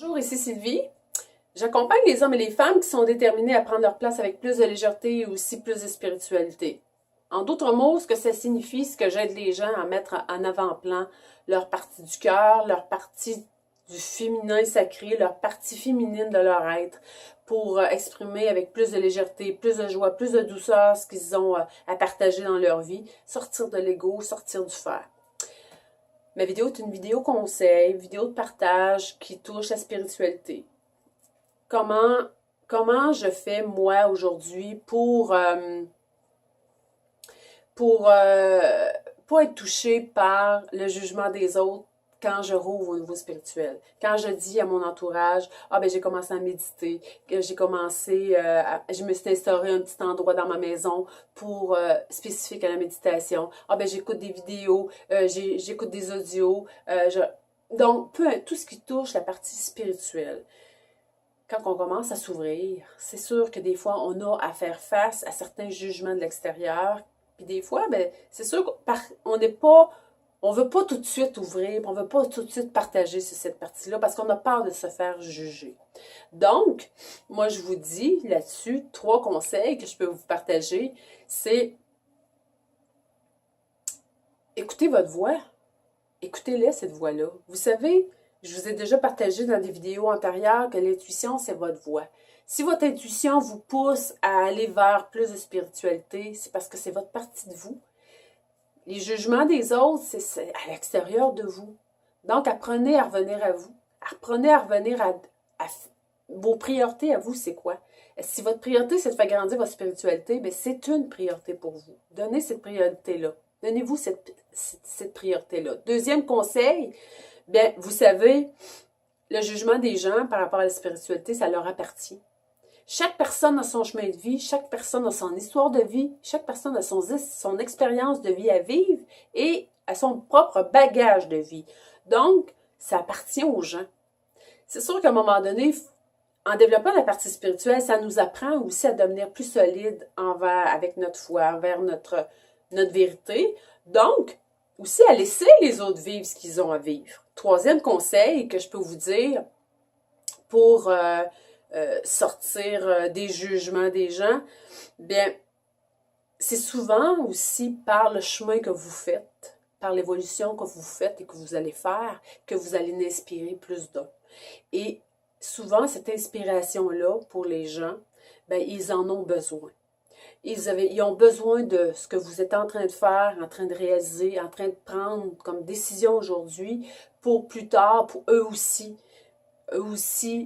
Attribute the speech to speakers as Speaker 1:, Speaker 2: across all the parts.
Speaker 1: Bonjour, ici Sylvie. J'accompagne les hommes et les femmes qui sont déterminés à prendre leur place avec plus de légèreté et aussi plus de spiritualité. En d'autres mots, ce que ça signifie, c'est que j'aide les gens à mettre en avant-plan leur partie du cœur, leur partie du féminin sacré, leur partie féminine de leur être pour exprimer avec plus de légèreté, plus de joie, plus de douceur ce qu'ils ont à partager dans leur vie, sortir de l'ego, sortir du faire. Ma vidéo est une vidéo conseil, vidéo de partage qui touche la spiritualité. Comment, comment je fais moi aujourd'hui pour être touchée par le jugement des autres quand je rouvre au niveau spirituel. Quand je dis à mon entourage, ah ben j'ai commencé à méditer, que j'ai commencé, je me suis instauré un petit endroit dans ma maison pour spécifique à la méditation. Ah ben j'écoute des vidéos, j'écoute des audios, donc tout ce qui touche la partie spirituelle. Quand on commence à s'ouvrir, c'est sûr que des fois, on a à faire face à certains jugements de l'extérieur. Puis des fois, ben, c'est sûr qu'on n'est pas, on veut pas tout de suite ouvrir, on veut pas tout de suite partager sur cette partie-là parce qu'on a peur de se faire juger. Donc, moi, je vous dis là-dessus 3 conseils que je peux vous partager. C'est écoutez votre voix. Écoutez-les, cette voix-là. Vous savez, je vous ai déjà partagé dans des vidéos antérieures que l'intuition, c'est votre voix. Si votre intuition vous pousse à aller vers plus de spiritualité, c'est parce que c'est votre partie de vous. Les jugements des autres, c'est à l'extérieur de vous. Donc, apprenez à revenir à vous. Apprenez à revenir à vos priorités à vous, c'est quoi? Si votre priorité, c'est de faire grandir votre spiritualité, bien, c'est une priorité pour vous. Donnez cette priorité-là. Donnez-vous cette priorité-là. Deuxième conseil, bien, vous savez, le jugement des gens par rapport à la spiritualité, ça leur appartient. Chaque personne a son chemin de vie, chaque personne a son histoire de vie, chaque personne a son expérience de vie à vivre et a son propre bagage de vie. Donc, ça appartient aux gens. C'est sûr qu'à un moment donné, en développant la partie spirituelle, ça nous apprend aussi à devenir plus solide avec notre foi, envers notre vérité. Donc, aussi à laisser les autres vivre ce qu'ils ont à vivre. Troisième conseil que je peux vous dire pour sortir des jugements des gens, bien, c'est souvent aussi par le chemin que vous faites, par l'évolution que vous faites et que vous allez faire, que vous allez inspirer plus d'un. Et souvent, cette inspiration-là, pour les gens, bien, ils en ont besoin. Ils ont besoin de ce que vous êtes en train de faire, en train de réaliser, en train de prendre comme décision aujourd'hui pour plus tard, pour eux aussi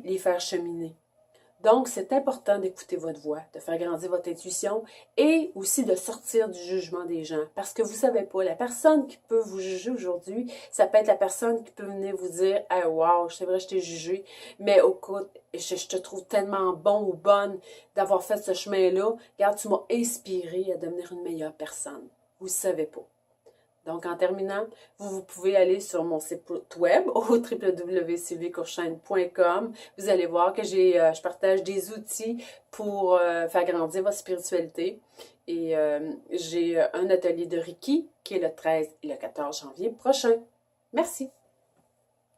Speaker 1: les faire cheminer. Donc, c'est important d'écouter votre voix, de faire grandir votre intuition et aussi de sortir du jugement des gens. Parce que vous ne savez pas, la personne qui peut vous juger aujourd'hui, ça peut être la personne qui peut venir vous dire « Hey, wow, c'est vrai, je t'ai jugé, mais écoute, je te trouve tellement bon ou bonne d'avoir fait ce chemin-là. Regarde, tu m'as inspiré à devenir une meilleure personne. » Vous ne savez pas. Donc, en terminant, vous pouvez aller sur mon site web au www.sylviecourchaine.com. Vous allez voir que je partage des outils pour faire grandir votre spiritualité. Et j'ai un atelier de Reiki qui est le 13 et le 14 janvier prochain. Merci.